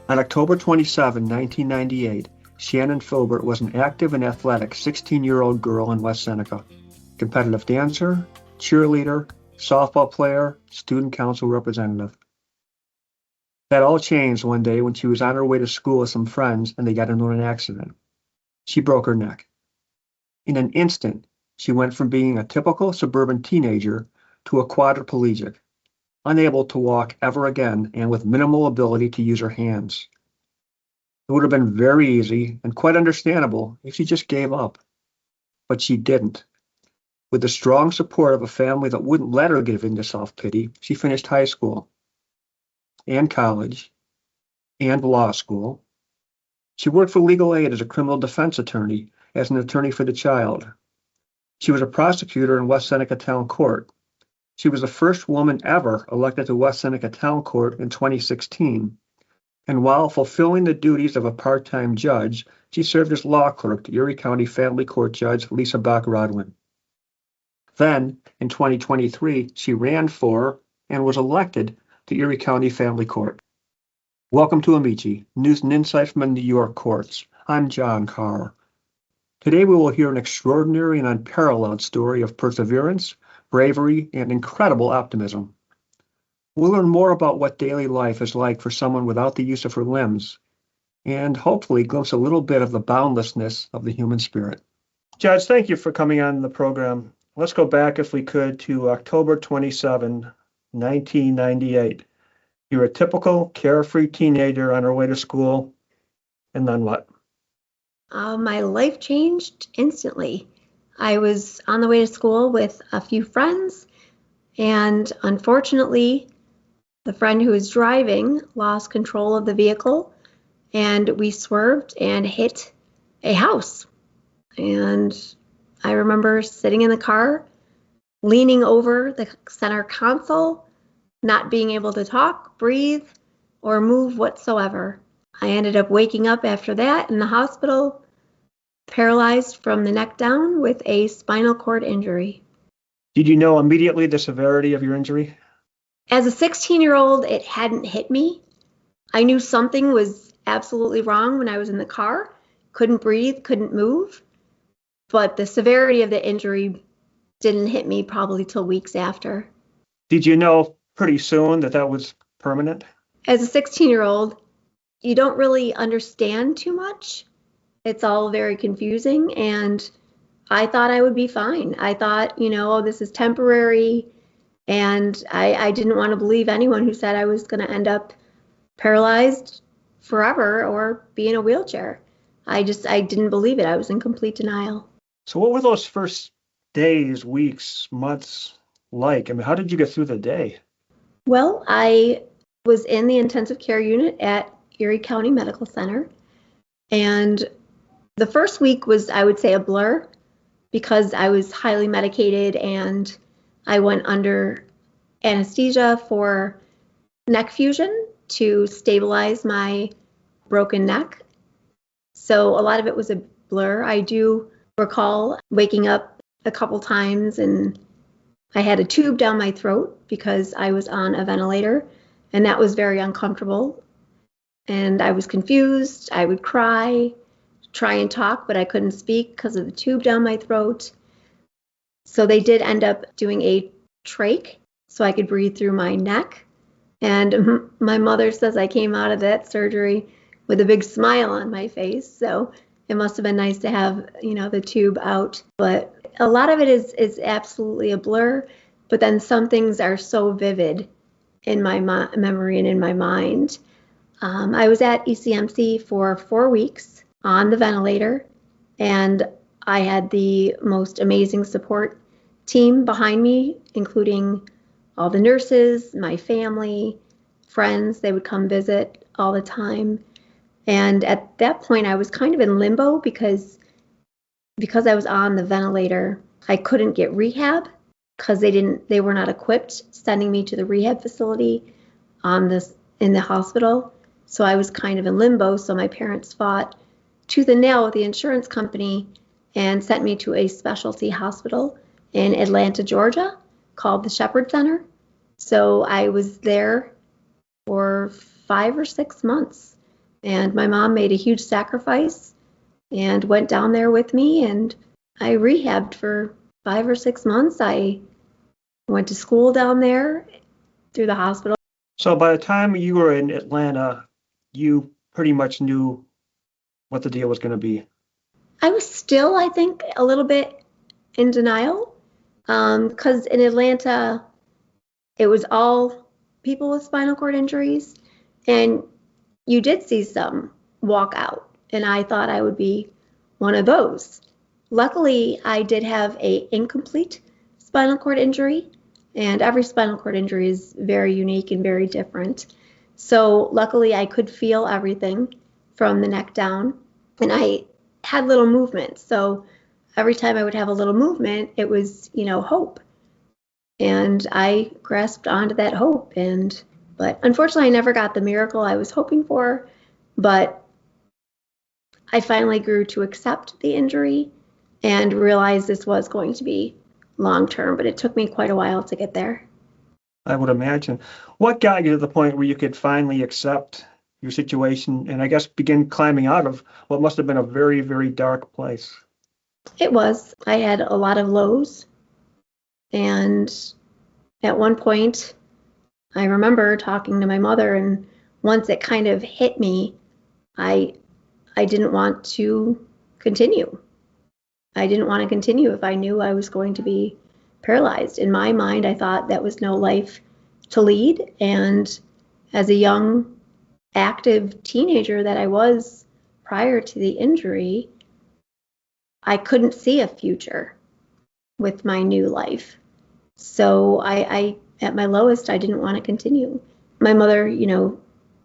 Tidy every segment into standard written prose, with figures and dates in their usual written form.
On October 27, 1998, Shannon Filbert was an active and athletic 16-year-old girl in West Seneca. Competitive dancer, cheerleader, softball player, student council representative. That all changed one day when she was on her way to school with some friends and they got into an accident. She broke her neck. In an instant, she went from being a typical suburban teenager to a quadriplegic, unable to walk ever again and with minimal ability to use her hands. It would have been very easy and quite understandable if she just gave up. But she didn't. With the strong support of a family that wouldn't let her give in to self-pity, she finished high school and college and law school. She worked for legal aid as a criminal defense attorney, as an attorney for the child. She was a prosecutor in West Seneca Town Court. She was the first woman ever elected to West Seneca Town Court in 2016. And while fulfilling the duties of a part-time judge, she served as law clerk to Erie County Family Court Judge Lisa Bach-Rodwin. Then, in 2023, she ran for and was elected to Erie County Family Court. Welcome to Amici, news and insight from the New York courts. I'm John Carr. Today we will hear an extraordinary and unparalleled story of perseverance, bravery, and incredible optimism. We'll learn more about what daily life is like for someone without the use of her limbs, and hopefully glimpse a little bit of the boundlessness of the human spirit. Judge, thank you for coming on the program. Let's go back, if we could, to October 27, 1998. You're a typical carefree teenager on her way to school, and then what? My life changed instantly. I was on the way to school with a few friends, and unfortunately, the friend who was driving lost control of the vehicle, and we swerved and hit a house. And I remember sitting in the car, leaning over the center console, not being able to talk, breathe, or move whatsoever. I ended up waking up after that in the hospital, paralyzed from the neck down with a spinal cord injury. Did you know immediately the severity of your injury? As a 16-year-old, it hadn't hit me. I knew something was absolutely wrong when I was in the car, couldn't breathe, couldn't move. But the severity of the injury didn't hit me probably till weeks after. Did you know pretty soon that was permanent? As a 16-year-old, you don't really understand too much. It's all very confusing, and I thought I would be fine. I thought, this is temporary, and I didn't want to believe anyone who said I was going to end up paralyzed forever or be in a wheelchair. I didn't believe it. I was in complete denial. So what were those first days, weeks, months like? I mean, how did you get through the day? Well, I was in the intensive care unit at Erie County Medical Center, and the first week was, I would say, a blur because I was highly medicated and I went under anesthesia for neck fusion to stabilize my broken neck. So a lot of it was a blur. I do recall waking up a couple times and I had a tube down my throat because I was on a ventilator, and that was very uncomfortable. And I was confused. I would cry, try and talk, but I couldn't speak because of the tube down my throat. So they did end up doing a trach so I could breathe through my neck. And my mother says I came out of that surgery with a big smile on my face. So it must have been nice to have, the tube out. But a lot of it is absolutely a blur. But then some things are so vivid in my memory and in my mind. I was at ECMC for 4 weeks on the ventilator, and I had the most amazing support team behind me, including all the nurses, my family, friends. They would come visit all the time. And at that point, I was kind of in limbo because I was on the ventilator. I couldn't get rehab because they were not equipped sending me to the rehab facility in the hospital. So I was kind of in limbo. So my parents fought tooth and nail with the insurance company and sent me to a specialty hospital in Atlanta, Georgia, called the Shepherd Center. So I was there for 5 or 6 months. And my mom made a huge sacrifice and went down there with me, and I rehabbed for 5 or 6 months. I went to school down there through the hospital. So by the time you were in Atlanta, you pretty much knew what the deal was going to be. I was still, I think, a little bit in denial because in Atlanta, it was all people with spinal cord injuries, and you did see some walk out, and I thought I would be one of those. Luckily, I did have a incomplete spinal cord injury, and every spinal cord injury is very unique and very different. So luckily, I could feel everything from the neck down, and I had little movements. So every time I would have a little movement, it was, hope. And I grasped onto that hope. But unfortunately, I never got the miracle I was hoping for. But I finally grew to accept the injury and realized this was going to be long term. But it took me quite a while to get there. I would imagine. What got you to the point where you could finally accept your situation and I guess begin climbing out of what must have been a very, very dark place? It was. I had a lot of lows. And at one point, I remember talking to my mother, and once it kind of hit me, I didn't want to continue. I didn't want to continue if I knew I was going to be paralyzed. In my mind, I thought that was no life to lead. And as a young, active teenager that I was prior to the injury, I couldn't see a future with my new life. So I at my lowest, I didn't want to continue. My mother,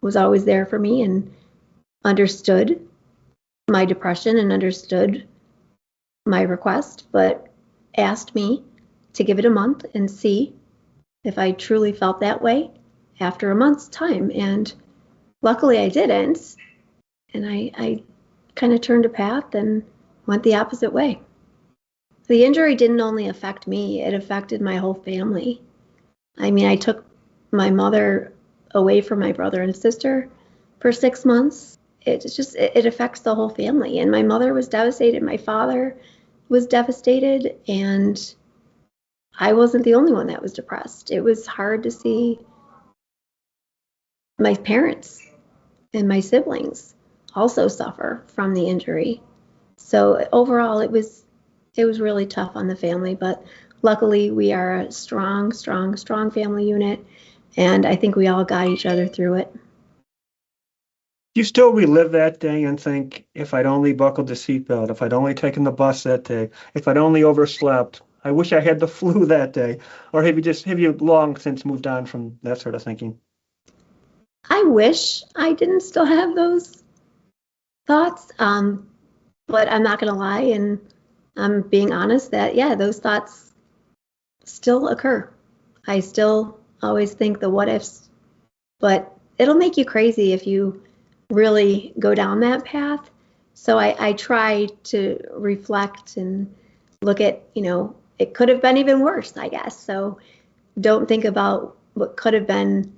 was always there for me and understood my depression and understood my request, but asked me to give it a month and see if I truly felt that way after a month's time. And luckily I didn't. And I kind of turned a path and went the opposite way. The injury didn't only affect me, it affected my whole family. I mean, I took my mother away from my brother and sister for 6 months. It affects the whole family. And my mother was devastated. My father was devastated. And I wasn't the only one that was depressed. It was hard to see my parents and my siblings also suffer from the injury. So overall, it was really tough on the family, but luckily we are a strong family unit, and I think we all got each other through it. You still relive that day and think, if I'd only buckled the seatbelt, if I'd only taken the bus that day, if I'd only overslept, I wish I had the flu that day. Or have you long since moved on from that sort of thinking? I wish I didn't still have those thoughts, but I'm not going to lie, and I'm being honest that, yeah, those thoughts still occur. I still always think the what ifs, but it'll make you crazy if you really go down that path. So I try to reflect and look at, it could have been even worse, I guess. So don't think about what could have been.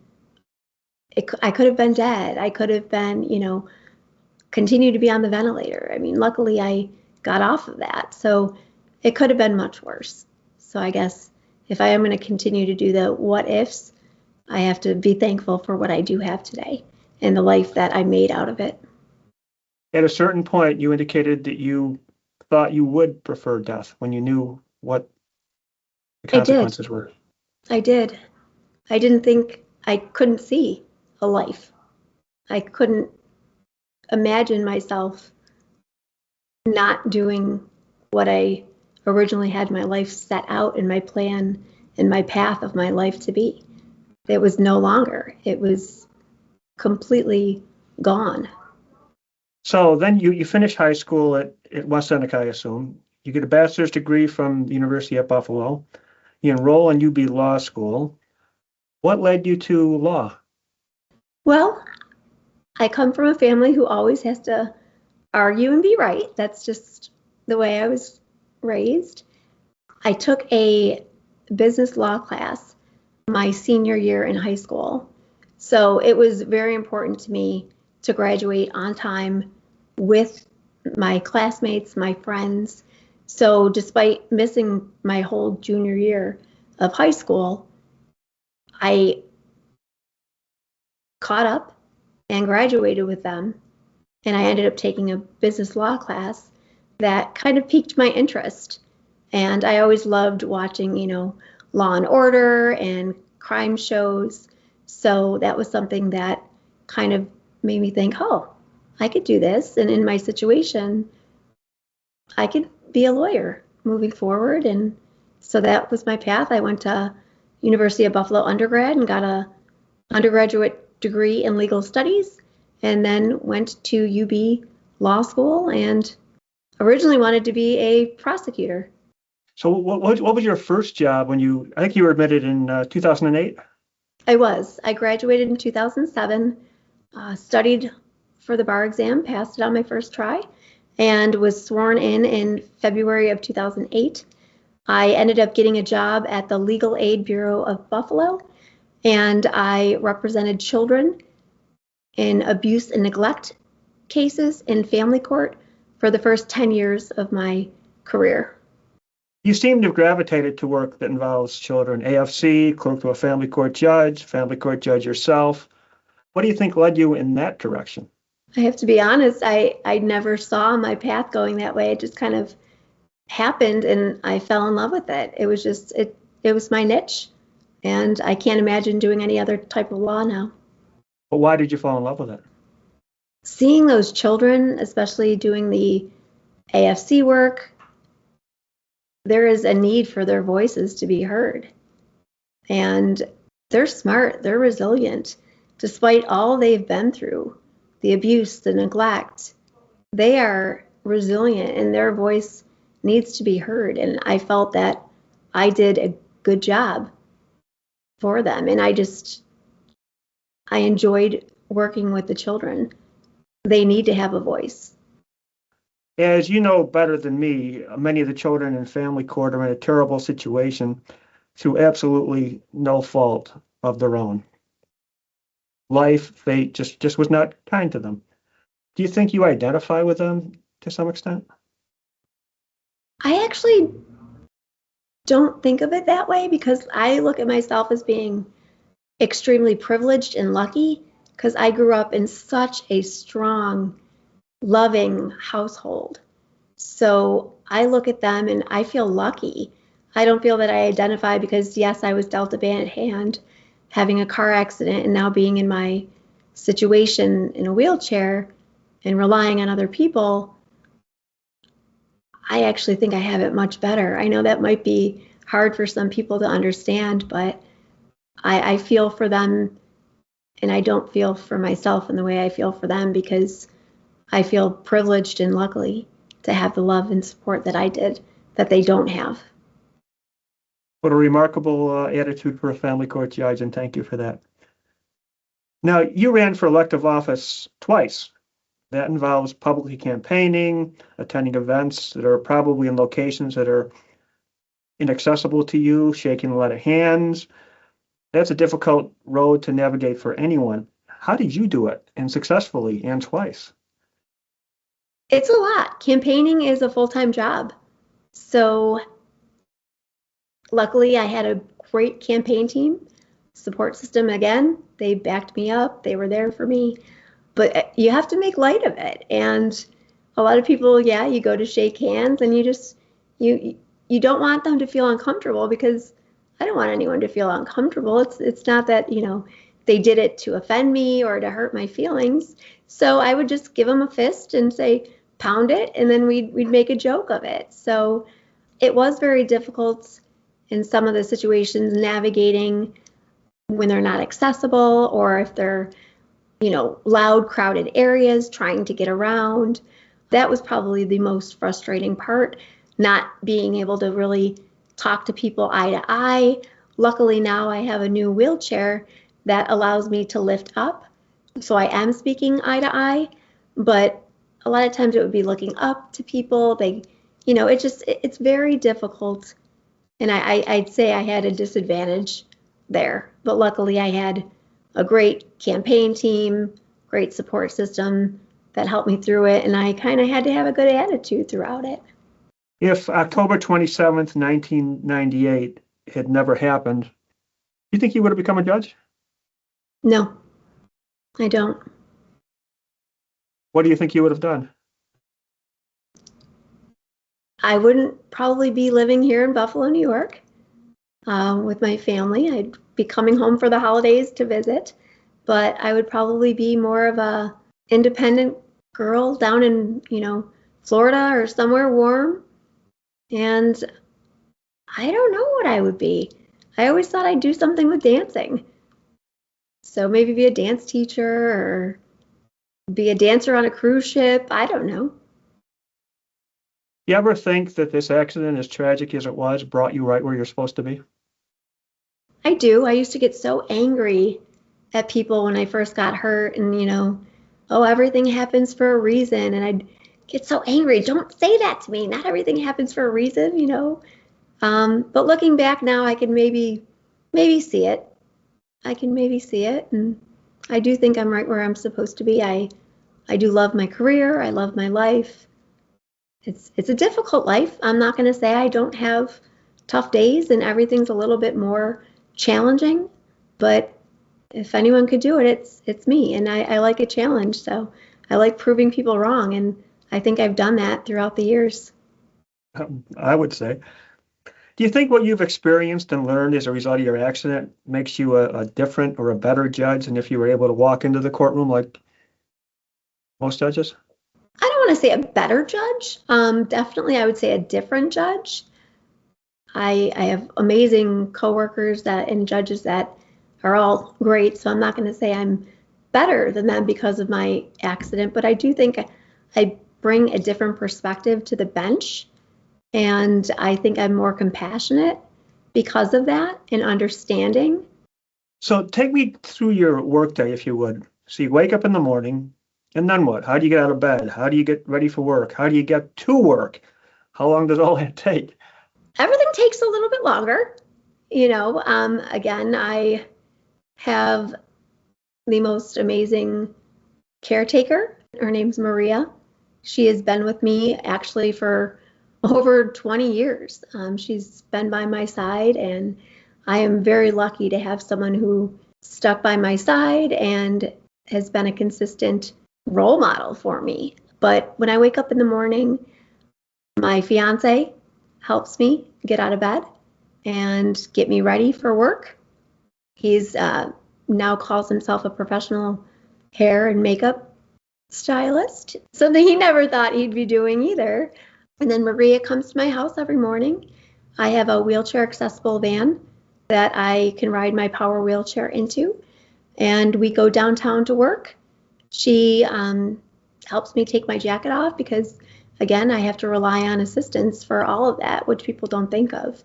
I could have been dead. I could have been, continue to be on the ventilator. I mean, luckily I got off of that. So it could have been much worse. So I guess if I am going to continue to do the what ifs, I have to be thankful for what I do have today and the life that I made out of it. At a certain point, you indicated that you thought you would prefer death when you knew what the consequences were. I did. I didn't think I couldn't see a life. I couldn't imagine myself not doing what I originally had my life set out and my plan and my path of my life to be. It was no longer. It was completely gone. So then you finish high school at West Seneca, I assume. You get a bachelor's degree from the University at Buffalo. You enroll in UB Law School. What led you to law? Well, I come from a family who always has to argue and be right. That's just the way I was raised. I took a business law class my senior year in high school. So it was very important to me to graduate on time with my classmates, my friends. So despite missing my whole junior year of high school, I caught up and graduated with them. And I ended up taking a business law class that kind of piqued my interest. And I always loved watching, Law and Order and crime shows. So that was something that kind of made me think, oh, I could do this. And in my situation, I could be a lawyer moving forward. And so that was my path. I went to University of Buffalo undergrad and got a undergraduate degree in legal studies, and then went to UB Law School and originally wanted to be a prosecutor. So what was your first job when I think you were admitted in 2008? I was. I graduated in 2007, studied for the bar exam, passed it on my first try, and was sworn in February of 2008. I ended up getting a job at the Legal Aid Bureau of Buffalo, and I represented children in abuse and neglect cases in family court for the first 10 years of my career. You seem to have gravitated to work that involves children. AFC, clerk to a family court judge yourself. What do you think led you in that direction? I have to be honest, I never saw my path going that way. It just kind of happened and I fell in love with it. It was just, it was my niche, and I can't imagine doing any other type of law now. But why did you fall in love with it? Seeing those children, especially doing the AFC work, there is a need for their voices to be heard. And they're smart, they're resilient. Despite all they've been through, the abuse, the neglect, they are resilient and their voice needs to be heard. And I felt that I did a good job for them. And I enjoyed working with the children. They need to have a voice. As you know better than me, many of the children in family court are in a terrible situation through absolutely no fault of their own. Life, fate just was not kind to them. Do you think you identify with them to some extent? I actually don't think of it that way because I look at myself as being extremely privileged and lucky because I grew up in such a strong, loving household. So I look at them and I feel lucky. I don't feel that I identify because, yes, I was dealt a bad hand having a car accident and now being in my situation in a wheelchair and relying on other people. I actually think I have it much better. I know that might be hard for some people to understand, but I feel for them and I don't feel for myself in the way I feel for them because I feel privileged and lucky to have the love and support that I did that they don't have. What a remarkable attitude for a family court judge, and thank you for that. Now, you ran for elective office twice. That involves publicly campaigning, attending events that are probably in locations that are inaccessible to you, shaking a lot of hands. That's a difficult road to navigate for anyone. How did you do it, and successfully, and twice? It's a lot. Campaigning is a full-time job. So luckily I had a great campaign team, support system again. They backed me up. They were there for me. But you have to make light of it. And a lot of people, yeah, you go to shake hands and you don't want them to feel uncomfortable because I don't want anyone to feel uncomfortable. It's not that, they did it to offend me or to hurt my feelings. So I would just give them a fist and say, pound it, and then we'd make a joke of it. So it was very difficult in some of the situations navigating when they're not accessible or if they're, loud, crowded areas trying to get around. That was probably the most frustrating part, not being able to really talk to people eye to eye. Luckily now I have a new wheelchair that allows me to lift up. So I am speaking eye to eye, but a lot of times it would be looking up to people. It's very difficult. And I'd say I had a disadvantage there, but luckily I had a great campaign team, great support system that helped me through it. And I kind of had to have a good attitude throughout it. If October 27th, 1998 had never happened, do you think you would have become a judge? No, I don't. What do you think you would have done? I wouldn't probably be living here in Buffalo, New York, with my family. I'd be coming home for the holidays to visit, but I would probably be more of a independent girl down in, Florida or somewhere warm. And I don't know what I would be. I always thought I'd do something with dancing. So maybe be a dance teacher or be a dancer on a cruise ship. I don't know. You ever think that this accident, as tragic as it was, brought you right where you're supposed to be? I do. I used to get so angry at people when I first got hurt and, oh, everything happens for a reason. And I'd get so angry. Don't say that to me. Not everything happens for a reason, But looking back now, I can maybe see it. I can maybe see it. And I do think I'm right where I'm supposed to be. I do love my career. I love my life. It's a difficult life. I'm not going to say I don't have tough days and everything's a little bit more challenging, but if anyone could do it, it's me. And I like a challenge. So I like proving people wrong. And I think I've done that throughout the years. I would say. Do you think what you've experienced and learned as a result of your accident makes you a different or a better judge than if you were able to walk into the courtroom like most judges? I don't want to say a better judge. Definitely, I would say a different judge. I have amazing coworkers and judges that are all great. So I'm not going to say I'm better than them because of my accident, but I do think I bring a different perspective to the bench. And I think I'm more compassionate because of that and understanding. So take me through your workday, if you would. So you wake up in the morning, and then what? How do you get out of bed? How do you get ready for work? How do you get to work? How long does all that take? Everything takes a little bit longer. Again, I have the most amazing caretaker. Her name's Maria. She has been with me actually for over 20 years. She's been by my side, and I am very lucky to have someone who stuck by my side and has been a consistent role model for me. But when I wake up in the morning, my fiance helps me get out of bed and get me ready for work. He's now calls himself a professional hair and makeup stylist, something he never thought he'd be doing either. And then Maria comes to my house every morning. I have a wheelchair accessible van that I can ride my power wheelchair into, and we go downtown to work. She helps me take my jacket off because, again, I have to rely on assistance for all of that, which people don't think of.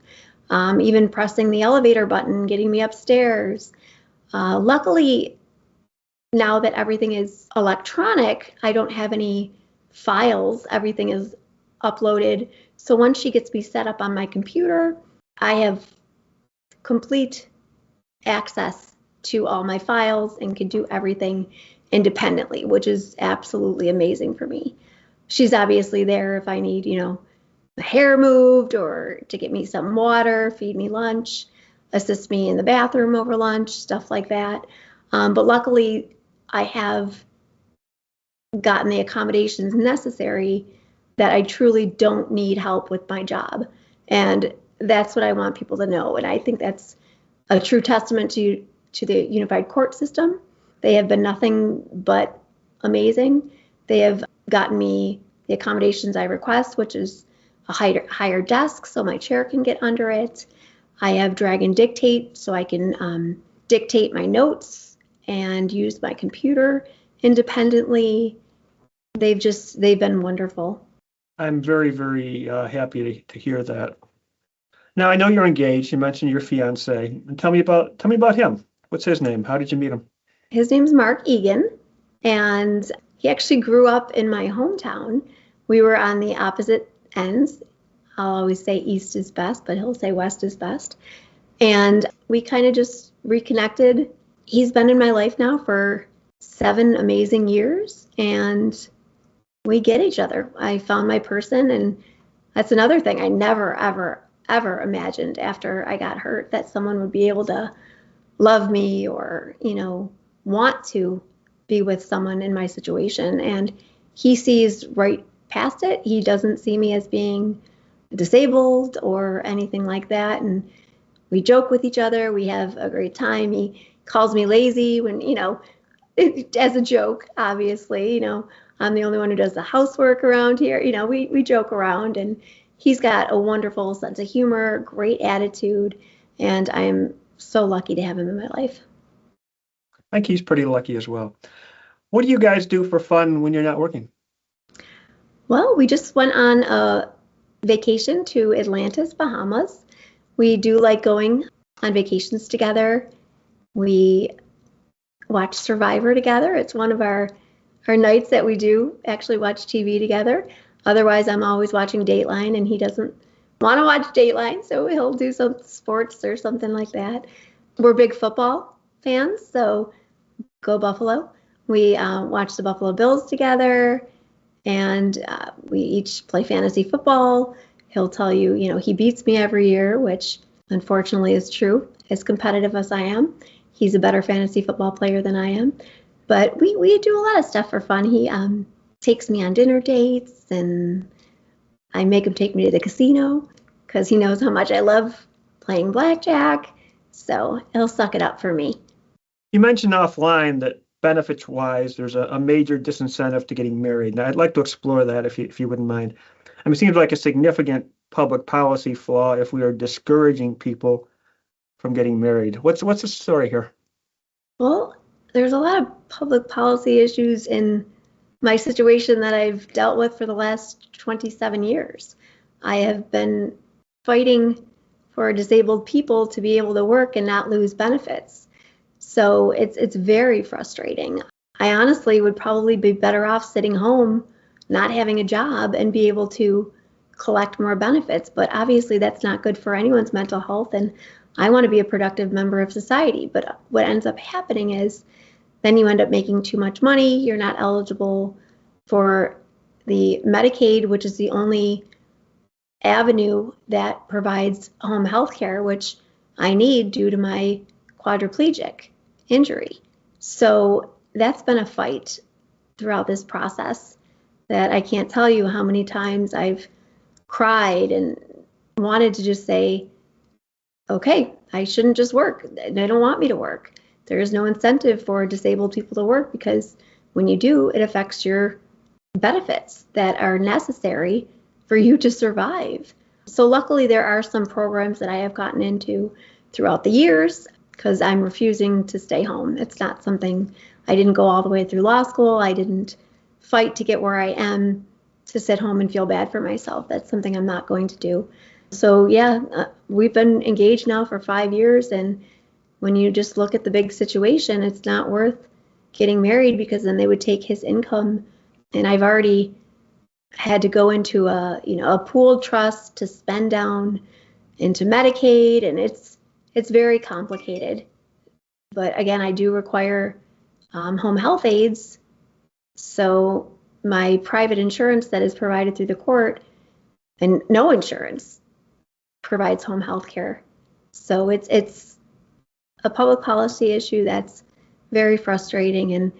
Even pressing the elevator button, getting me upstairs. Luckily, now that everything is electronic, I don't have any files. Everything is uploaded. So once she gets me set up on my computer, I have complete access to all my files and can do everything independently, which is absolutely amazing for me. She's obviously there if I need, the hair moved or to get me some water, feed me lunch, assist me in the bathroom over lunch, stuff like that. But luckily, I have gotten the accommodations necessary that I truly don't need help with my job. And that's what I want people to know. And I think that's a true testament to the unified court system. They have been nothing but amazing. They have gotten me the accommodations I request, which is a higher desk so my chair can get under it. I have drag and dictate so I can dictate my notes and use my computer independently. They've been wonderful. I'm very, very happy to hear that. Now, I know you're engaged. You mentioned your fiance. And tell me about him. What's his name? How did you meet him? His name's Mark Egan, and he actually grew up in my hometown. We were on the opposite ends. I'll always say east is best, but he'll say west is best. And we kind of just reconnected. He's been in my life now for 7 amazing years, and we get each other. I found my person, and that's another thing I never, ever imagined after I got hurt, that someone would be able to love me or, want to be with someone in my situation. And he sees right past it. He doesn't see me as being disabled or anything like that. And we joke with each other. We have a great time. He calls me lazy when, as a joke, obviously, I'm the only one who does the housework around here. We joke around, and he's got a wonderful sense of humor, great attitude, and I am so lucky to have him in my life. I think he's pretty lucky as well. What do you guys do for fun when you're not working? Well, we just went on a vacation to Atlantis, Bahamas. We do like going on vacations together. We watch Survivor together. It's one of our nights that we do actually watch TV together. Otherwise, I'm always watching Dateline, and he doesn't want to watch Dateline, so he'll do some sports or something like that. We're big football fans, so go Buffalo. We watch the Buffalo Bills together, and we each play fantasy football. He'll tell you, he beats me every year, which unfortunately is true. As competitive as I am, he's a better fantasy football player than I am. But we do a lot of stuff for fun. He takes me on dinner dates, and I make him take me to the casino because he knows how much I love playing blackjack. So he'll suck it up for me. You mentioned offline that benefits-wise, there's a major disincentive to getting married. Now, I'd like to explore that if you wouldn't mind. It seems like a significant public policy flaw if we are discouraging people from getting married. What's the story here? Well, there's a lot of public policy issues in my situation that I've dealt with for the last 27 years. I have been fighting for disabled people to be able to work and not lose benefits. So it's very frustrating. I honestly would probably be better off sitting home, not having a job, and be able to collect more benefits. But obviously that's not good for anyone's mental health, and I want to be a productive member of society. But what ends up happening is then you end up making too much money. You're not eligible for the Medicaid, which is the only avenue that provides home health care, which I need due to my quadriplegic injury. So that's been a fight throughout this process that I can't tell you how many times I've cried and wanted to just say, okay, I shouldn't just work. They don't want me to work. There is no incentive for disabled people to work because when you do, it affects your benefits that are necessary for you to survive. So luckily, there are some programs that I have gotten into throughout the years because I'm refusing to stay home. It's not something, I didn't go all the way through law school. I didn't fight to get where I am to sit home and feel bad for myself. That's something I'm not going to do. So yeah, we've been engaged now for 5 years, and when you just look at the big situation, it's not worth getting married because then they would take his income, and I've already had to go into a pooled trust to spend down into Medicaid, and it's very complicated. But again, I do require home health aides, so my private insurance that is provided through the court, and no insurance provides home health care. So it's a public policy issue that's very frustrating, and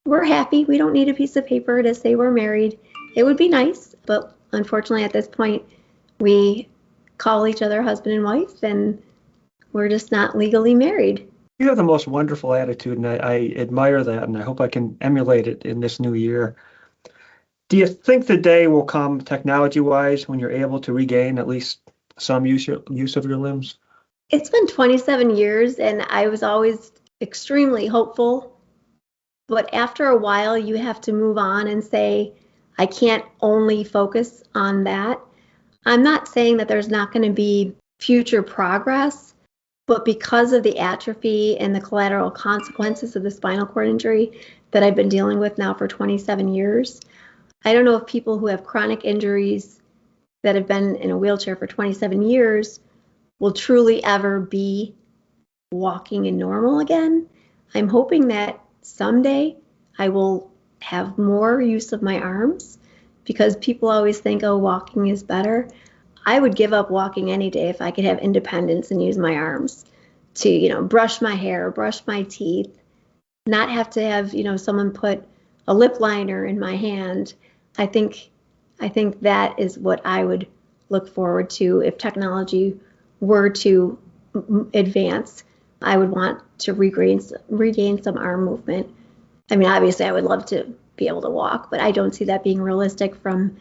we're happy. We don't need a piece of paper to say we're married. It would be nice, but unfortunately at this point, we call each other husband and wife, and we're just not legally married. You have the most wonderful attitude, and I admire that, and I hope I can emulate it in this new year. Do you think the day will come, technology-wise, when you're able to regain at least some use of your limbs? It's been 27 years, and I was always extremely hopeful. But after a while, you have to move on and say, I can't only focus on that. I'm not saying that there's not going to be future progress, but because of the atrophy and the collateral consequences of the spinal cord injury that I've been dealing with now for 27 years, I don't know if people who have chronic injuries that have been in a wheelchair for 27 years will truly ever be walking and normal again. I'm hoping that someday I will have more use of my arms because people always think, oh, walking is better. I would give up walking any day if I could have independence and use my arms to, brush my hair, brush my teeth, not have to have, someone put a lip liner in my hand. I think that is what I would look forward to if technology were to advance. I would want to regain some arm movement. I mean, obviously, I would love to be able to walk, but I don't see that being realistic from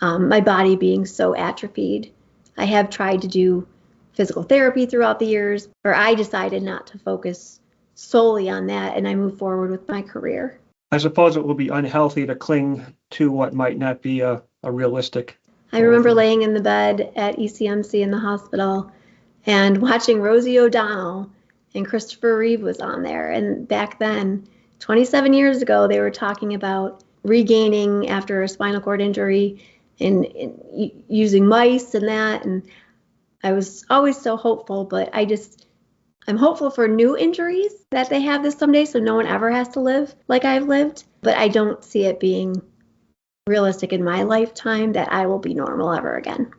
my body being so atrophied. I have tried to do physical therapy throughout the years, or I decided not to focus solely on that, and I moved forward with my career. I suppose it will be unhealthy to cling to what might not be a realistic. I remember laying in the bed at ECMC in the hospital and watching Rosie O'Donnell, and Christopher Reeve was on there. And back then, 27 years ago, they were talking about regaining after a spinal cord injury and using mice and that. And I was always so hopeful, but I'm hopeful for new injuries that they have this someday so no one ever has to live like I've lived. But I don't see it being realistic in my lifetime that I will be normal ever again.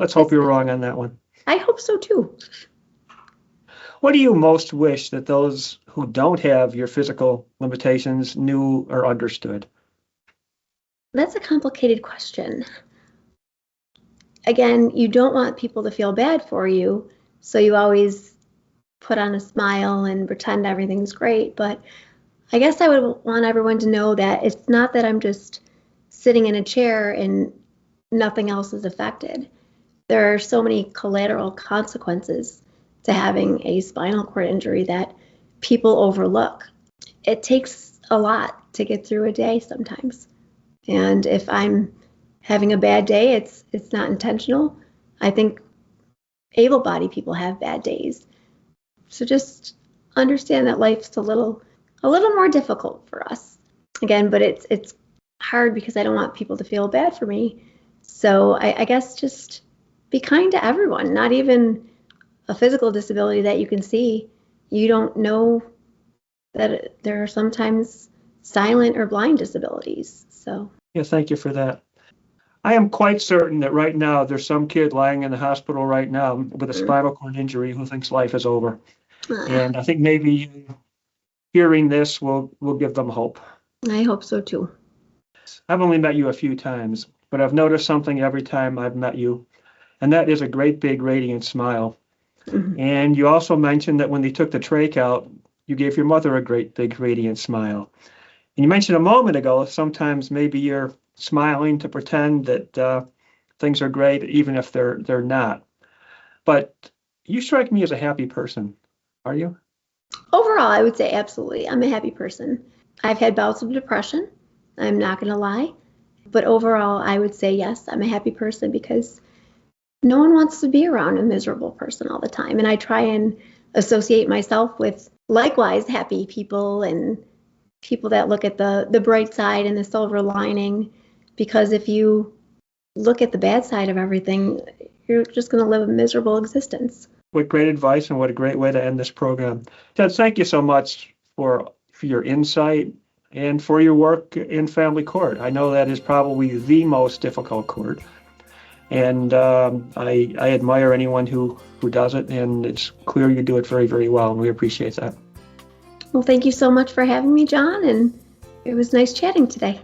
Let's hope you're wrong on that one. I hope so too. What do you most wish that those who don't have your physical limitations knew or understood? That's a complicated question. Again, you don't want people to feel bad for you, so you always put on a smile and pretend everything's great. But I guess I would want everyone to know that it's not that I'm just sitting in a chair and nothing else is affected. There are so many collateral consequences to having a spinal cord injury that people overlook. It takes a lot to get through a day sometimes. And if I'm having a bad day, it's not intentional. I think able-bodied people have bad days. So just understand that life's a little more difficult for us. Again, but it's hard because I don't want people to feel bad for me. So I guess just be kind to everyone, not even a physical disability that you can see. You don't know that there are sometimes silent or blind disabilities. So Yeah, thank you for that. I am quite certain that right now there's some kid lying in the hospital right now with a spinal cord injury who thinks life is over. And I think maybe hearing this will give them hope. I hope so too. I've only met you a few times, but I've noticed something every time I've met you, and that is a great big radiant smile. Mm-hmm. And you also mentioned that when they took the trach out, you gave your mother a great big radiant smile. And you mentioned a moment ago, sometimes maybe you're smiling to pretend that things are great, even if they're not. But you strike me as a happy person. Are you? Overall, I would say absolutely. I'm a happy person. I've had bouts of depression. I'm not going to lie. But overall, I would say yes, I'm a happy person because no one wants to be around a miserable person all the time. And I try and associate myself with likewise happy people and people that look at the bright side and the silver lining. Because if you look at the bad side of everything, you're just going to live a miserable existence. What great advice and what a great way to end this program. Ted, thank you so much for your insight and for your work in family court. I know that is probably the most difficult court. And I admire anyone who does it, and it's clear you do it very, very well, and we appreciate that. Well, thank you so much for having me, John, and it was nice chatting today.